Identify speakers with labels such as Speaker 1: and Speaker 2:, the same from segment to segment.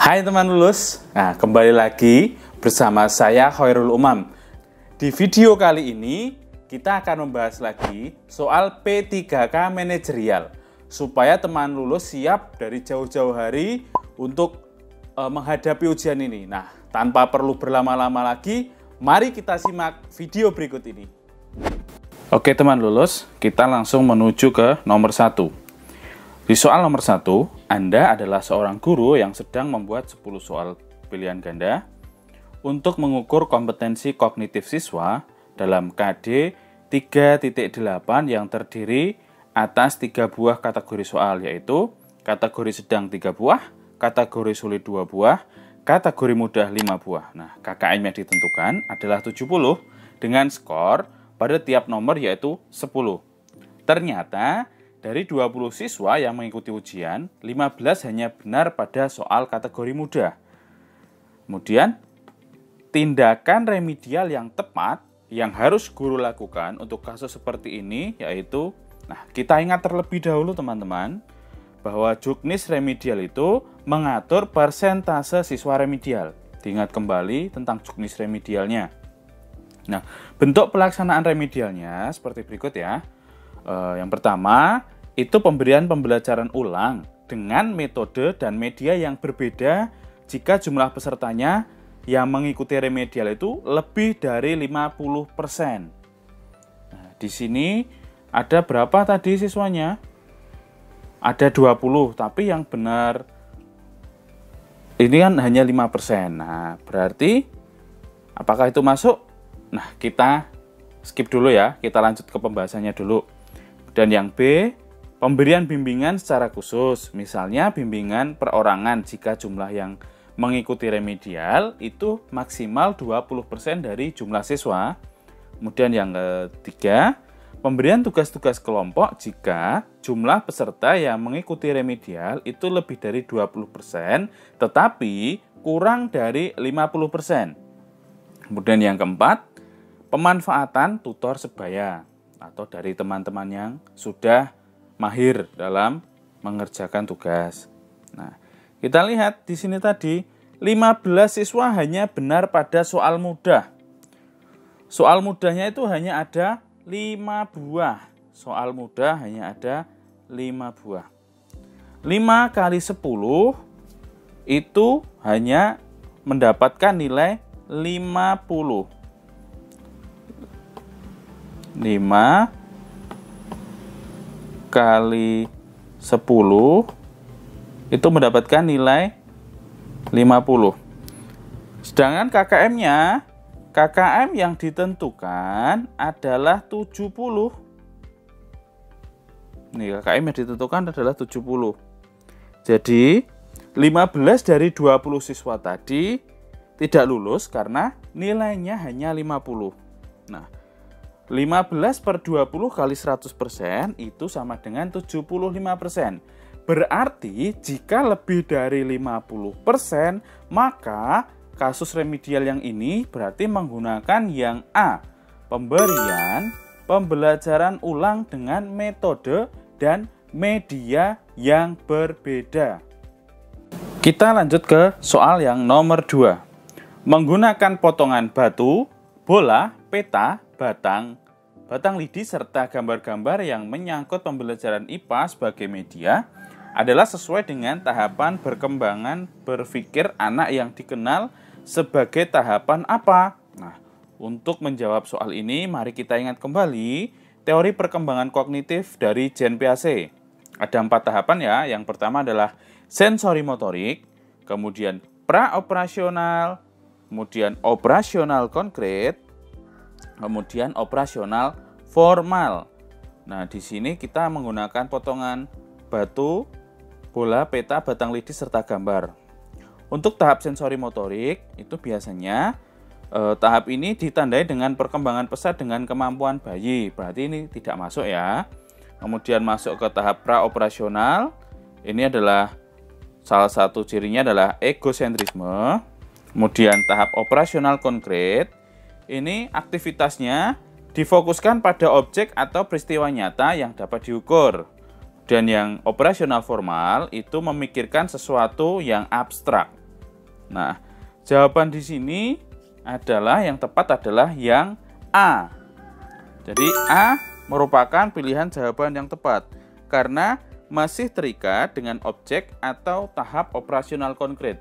Speaker 1: Hai teman lulus, nah kembali lagi bersama saya Khairul Umam. Di video kali ini kita akan membahas lagi soal P3K manajerial supaya teman lulus siap dari jauh-jauh hari untuk menghadapi ujian ini. Nah, tanpa perlu berlama-lama lagi, mari kita simak video berikut ini. Oke teman lulus, kita langsung menuju ke nomor 1. Di soal nomor 1, Anda adalah seorang guru yang sedang membuat 10 soal pilihan ganda untuk mengukur kompetensi kognitif siswa dalam KD 3.8 yang terdiri atas 3 buah kategori soal, yaitu kategori sedang 3 buah, kategori sulit 2 buah, kategori mudah 5 buah. Nah, KKM yang ditentukan adalah 70 dengan skor pada tiap nomor yaitu 10. Ternyata dari 20 siswa yang mengikuti ujian, 15 hanya benar pada soal kategori mudah. Kemudian, tindakan remedial yang tepat yang harus guru lakukan untuk kasus seperti ini yaitu, kita ingat terlebih dahulu teman-teman, bahwa juknis remedial itu mengatur persentase siswa remedial. Diingat kembali tentang juknis remedialnya. Nah, bentuk pelaksanaan remedialnya seperti berikut ya. Yang pertama, itu pemberian pembelajaran ulang dengan metode dan media yang berbeda jika jumlah pesertanya yang mengikuti remedial itu lebih dari 50%. Nah, di sini ada berapa tadi siswanya? Ada 20, tapi yang benar ini kan hanya 5%. Nah, berarti apakah itu masuk? Nah, kita skip dulu ya, kita lanjut ke pembahasannya dulu. Dan yang B, pemberian bimbingan secara khusus, misalnya bimbingan perorangan jika jumlah yang mengikuti remedial itu maksimal 20% dari jumlah siswa. Kemudian yang ketiga, pemberian tugas-tugas kelompok jika jumlah peserta yang mengikuti remedial itu lebih dari 20%, tetapi kurang dari 50%. Kemudian yang keempat, pemanfaatan tutor sebaya atau dari teman-teman yang sudah mahir dalam mengerjakan tugas. Nah, kita lihat di sini tadi 15 siswa hanya benar pada soal mudah. Soal mudahnya itu hanya ada 5 buah. Soal mudah hanya ada 5 buah. 5 kali 10 itu hanya mendapatkan nilai 50. 5 kali 10 itu mendapatkan nilai 50. Sedangkan KKM-nya, KKM yang ditentukan adalah 70. Nih, KKM yang ditentukan adalah 70. Jadi, 15 dari 20 siswa tadi tidak lulus karena nilainya hanya 50. Nah, 15 per 20 kali 100% itu sama dengan 75%. Berarti jika lebih dari 50%, maka kasus remedial yang ini berarti menggunakan yang A, pemberian pembelajaran ulang dengan metode dan media yang berbeda. Kita lanjut ke soal yang nomor 2. Menggunakan potongan batu, bola, peta, batang lidi, serta gambar-gambar yang menyangkut pembelajaran IPA sebagai media adalah sesuai dengan tahapan perkembangan berpikir anak yang dikenal sebagai tahapan apa? Nah, untuk menjawab soal ini, mari kita ingat kembali teori perkembangan kognitif dari Jean Piaget. Ada 4 tahapan ya. Yang pertama adalah sensori motorik, kemudian pra-operasional, kemudian operasional konkret, kemudian operasional formal. Nah, di sini kita menggunakan potongan batu, bola, peta, batang lidi, serta gambar. Untuk tahap sensori motorik, itu biasanya tahap ini ditandai dengan perkembangan pesat dengan kemampuan bayi. Berarti ini tidak masuk ya. Kemudian masuk ke tahap pra-operasional. Ini adalah salah satu cirinya adalah egosentrisme. Kemudian tahap operasional konkret. Ini aktivitasnya difokuskan pada objek atau peristiwa nyata yang dapat diukur. Dan yang operasional formal itu memikirkan sesuatu yang abstrak. Nah, jawaban di sini adalah yang tepat adalah yang A. Jadi A merupakan pilihan jawaban yang tepat karena masih terikat dengan objek atau tahap operasional konkret.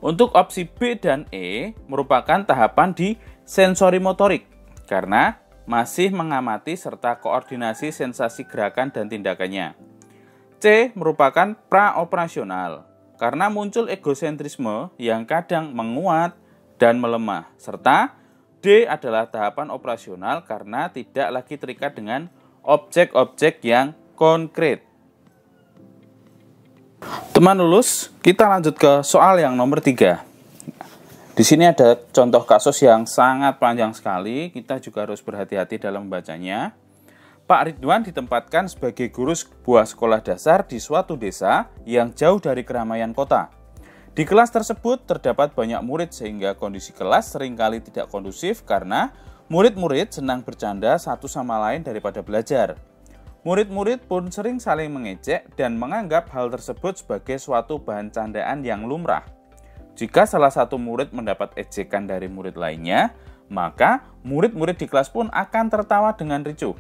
Speaker 1: Untuk opsi B dan E merupakan tahapan di sensori motorik karena masih mengamati serta koordinasi sensasi gerakan dan tindakannya. C merupakan praoperasional karena muncul egosentrisme yang kadang menguat dan melemah, serta D adalah tahapan operasional karena tidak lagi terikat dengan objek-objek yang konkret. Teman lulus, kita lanjut ke soal yang nomor 3. Di sini ada contoh kasus yang sangat panjang sekali, kita juga harus berhati-hati dalam membacanya. Pak Ridwan ditempatkan sebagai guru sebuah sekolah dasar di suatu desa yang jauh dari keramaian kota. Di kelas tersebut terdapat banyak murid sehingga kondisi kelas seringkali tidak kondusif karena murid-murid senang bercanda satu sama lain daripada belajar. Murid-murid pun sering saling mengejek dan menganggap hal tersebut sebagai suatu bahan candaan yang lumrah. Jika salah satu murid mendapat ejekan dari murid lainnya, maka murid-murid di kelas pun akan tertawa dengan ricuh.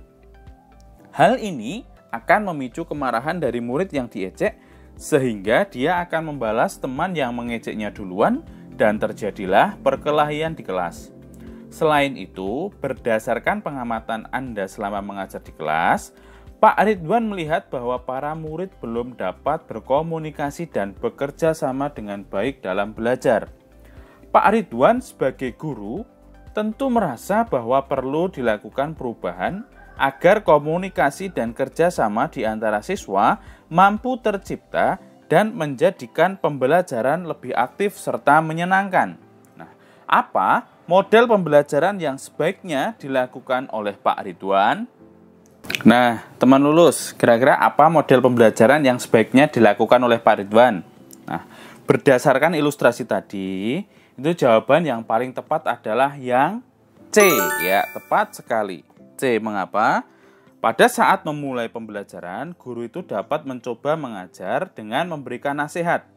Speaker 1: Hal ini akan memicu kemarahan dari murid yang diejek, sehingga dia akan membalas teman yang mengejeknya duluan dan terjadilah perkelahian di kelas. Selain itu, berdasarkan pengamatan Anda selama mengajar di kelas, Pak Ridwan melihat bahwa para murid belum dapat berkomunikasi dan bekerja sama dengan baik dalam belajar. Pak Ridwan sebagai guru tentu merasa bahwa perlu dilakukan perubahan agar komunikasi dan kerjasama di antara siswa mampu tercipta dan menjadikan pembelajaran lebih aktif serta menyenangkan. Nah, apa model pembelajaran yang sebaiknya dilakukan oleh Pak Ridwan? Nah, teman lulus, kira-kira apa model pembelajaran yang sebaiknya dilakukan oleh Pak Ridwan? Nah, berdasarkan ilustrasi tadi, itu jawaban yang paling tepat adalah yang C, ya, tepat sekali. C, mengapa? Pada saat memulai pembelajaran, guru itu dapat mencoba mengajar dengan memberikan nasihat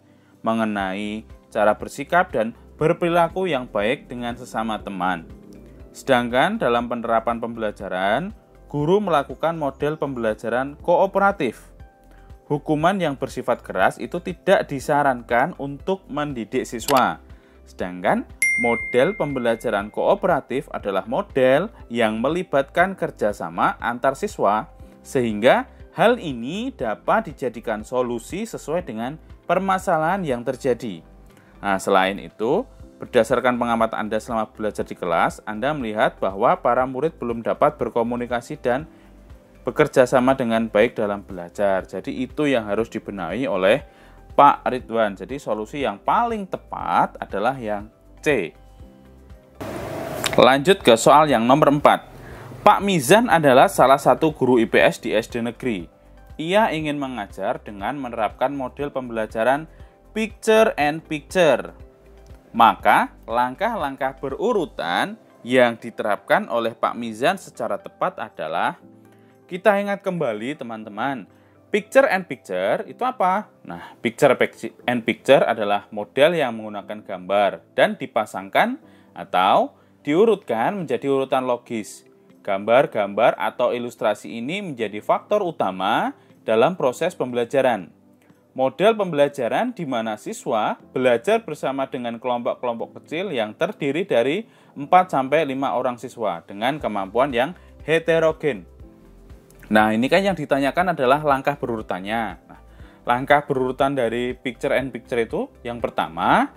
Speaker 1: mengenai cara bersikap dan berperilaku yang baik dengan sesama teman. Sedangkan dalam penerapan pembelajaran, guru melakukan model pembelajaran kooperatif. Hukuman yang bersifat keras itu tidak disarankan untuk mendidik siswa. Sedangkan model pembelajaran kooperatif adalah model yang melibatkan kerjasama antar siswa, sehingga hal ini dapat dijadikan solusi sesuai dengan permasalahan yang terjadi. Nah, selain itu, berdasarkan pengamatan Anda selama belajar di kelas, Anda melihat bahwa para murid belum dapat berkomunikasi dan bekerja sama dengan baik dalam belajar. Jadi itu yang harus dibenahi oleh Pak Ridwan. Jadi solusi yang paling tepat adalah yang C. Lanjut ke soal yang nomor 4. Pak Mizan adalah salah satu guru IPS di SD negeri. Ia ingin mengajar dengan menerapkan model pembelajaran picture and picture. Maka, langkah-langkah berurutan yang diterapkan oleh Pak Mizan secara tepat adalah, kita ingat kembali teman-teman, picture and picture itu apa? Nah, picture and picture adalah model yang menggunakan gambar dan dipasangkan atau diurutkan menjadi urutan logis. Gambar-gambar atau ilustrasi ini menjadi faktor utama dalam proses pembelajaran. Model pembelajaran di mana siswa belajar bersama dengan kelompok-kelompok kecil yang terdiri dari 4-5 orang siswa dengan kemampuan yang heterogen. Nah, ini kan yang ditanyakan adalah langkah berurutannya. Nah, langkah berurutan dari picture and picture itu, yang pertama,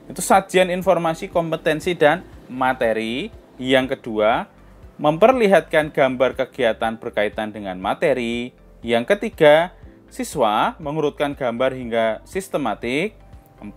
Speaker 1: itu sajian informasi, kompetensi, dan materi. Yang kedua, memperlihatkan gambar kegiatan berkaitan dengan materi. Yang ketiga, siswa mengurutkan gambar hingga sistematik. 4.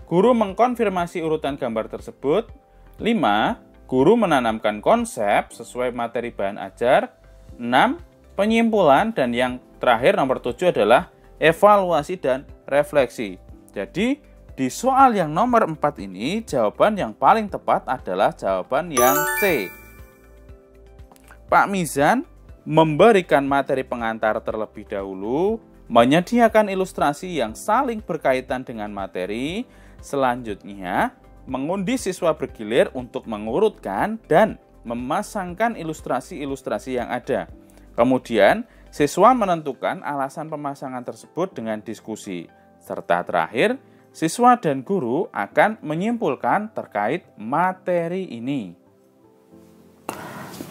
Speaker 1: Guru mengkonfirmasi urutan gambar tersebut. 5. Guru menanamkan konsep sesuai materi bahan ajar. 6. Penyimpulan. Dan yang terakhir nomor 7 adalah evaluasi dan refleksi. Jadi di soal yang nomor 4 ini jawaban yang paling tepat adalah jawaban yang C. Pak Mizan memberikan materi pengantar terlebih dahulu, menyediakan ilustrasi yang saling berkaitan dengan materi. Selanjutnya, mengundi siswa bergilir untuk mengurutkan dan memasangkan ilustrasi-ilustrasi yang ada. Kemudian, siswa menentukan alasan pemasangan tersebut dengan diskusi. Serta terakhir, siswa dan guru akan menyimpulkan terkait materi ini.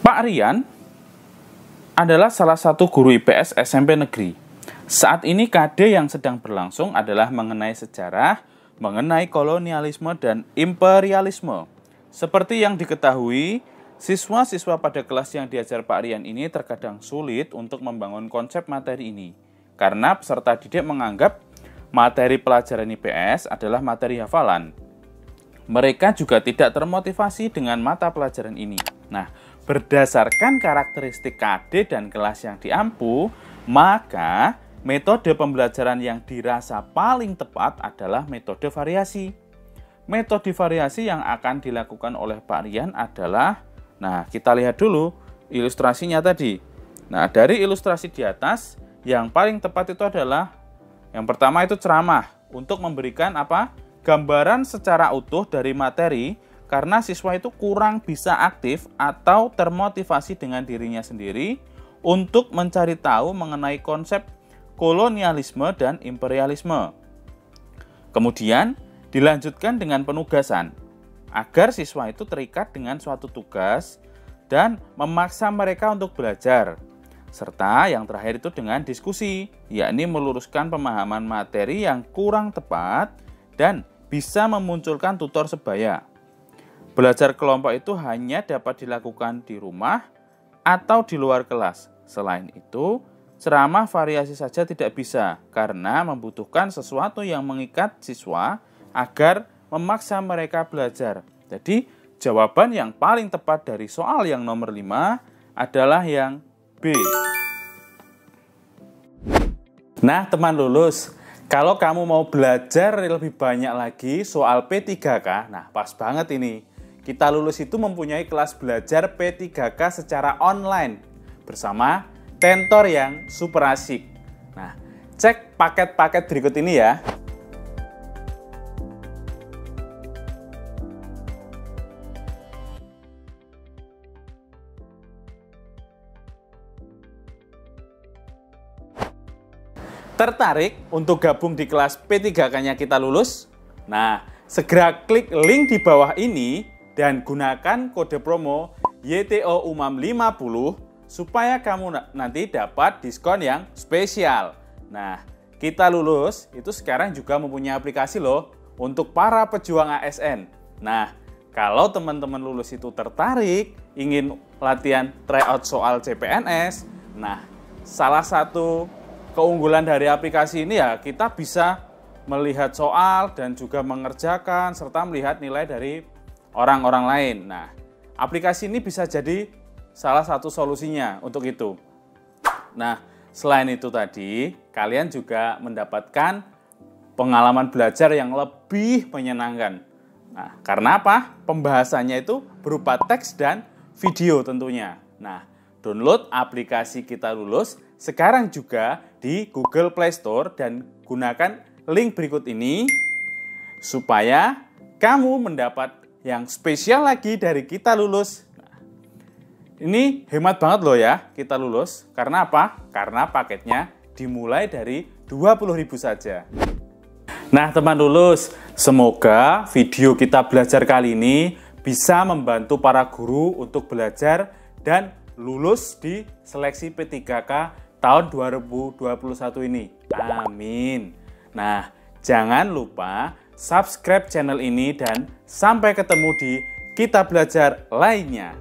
Speaker 1: Pak Rian adalah salah satu guru IPS SMP negeri. Saat ini KD yang sedang berlangsung adalah mengenai sejarah, mengenai kolonialisme dan imperialisme. Seperti yang diketahui, siswa-siswa pada kelas yang diajar Pak Rian ini terkadang sulit untuk membangun konsep materi ini. Karena peserta didik menganggap materi pelajaran IPS adalah materi hafalan. Mereka juga tidak termotivasi dengan mata pelajaran ini. Nah, berdasarkan karakteristik KD dan kelas yang diampu, maka metode pembelajaran yang dirasa paling tepat adalah metode variasi. Metode variasi yang akan dilakukan oleh Pak Rian adalah, nah kita lihat dulu ilustrasinya tadi. Nah, dari ilustrasi di atas, yang paling tepat itu adalah yang pertama itu ceramah untuk memberikan gambaran secara utuh dari materi karena siswa itu kurang bisa aktif atau termotivasi dengan dirinya sendiri untuk mencari tahu mengenai konsep kolonialisme dan imperialisme. Kemudian dilanjutkan dengan penugasan agar siswa itu terikat dengan suatu tugas dan memaksa mereka untuk belajar. Serta yang terakhir itu dengan diskusi, yakni meluruskan pemahaman materi yang kurang tepat dan bisa memunculkan tutor sebaya. Belajar kelompok itu hanya dapat dilakukan di rumah atau di luar kelas. Selain itu, ceramah variasi saja tidak bisa karena membutuhkan sesuatu yang mengikat siswa agar memaksa mereka belajar. Jadi, jawaban yang paling tepat dari soal yang nomor 5 adalah yang B. Nah, teman lulus, kalau kamu mau belajar lebih banyak lagi soal P3K, nah pas banget ini. Kita Lulus itu mempunyai kelas belajar P3K secara online bersama tentor yang super asik. Nah, cek paket-paket berikut ini ya. Tertarik untuk gabung di kelas P3K-nya Kita Lulus? Nah, segera klik link di bawah ini dan gunakan kode promo YTOUMAM50 supaya kamu nanti dapat diskon yang spesial. Nah, Kita Lulus itu sekarang juga mempunyai aplikasi loh untuk para pejuang ASN. Nah, kalau teman-teman lulus itu tertarik ingin latihan tryout soal CPNS, nah salah satu keunggulan dari aplikasi ini ya kita bisa melihat soal dan juga mengerjakan serta melihat nilai dari orang-orang lain. Nah, aplikasi ini bisa jadi salah satu solusinya untuk itu. Nah, selain itu tadi, kalian juga mendapatkan pengalaman belajar yang lebih menyenangkan. Nah, karena apa? Pembahasannya itu berupa teks dan video tentunya. Nah, download aplikasi Kita Lulus sekarang juga di Google Play Store dan gunakan link berikut ini supaya kamu mendapat yang spesial lagi dari Kita Lulus. Nah, ini hemat banget loh ya Kita Lulus. Karena apa? Karena paketnya dimulai dari 20.000 saja. Nah, teman lulus, semoga video kita belajar kali ini bisa membantu para guru untuk belajar dan lulus di seleksi P3K tahun 2021 ini. Amin. Nah, jangan lupa subscribe channel ini dan sampai ketemu di Kita Belajar lainnya.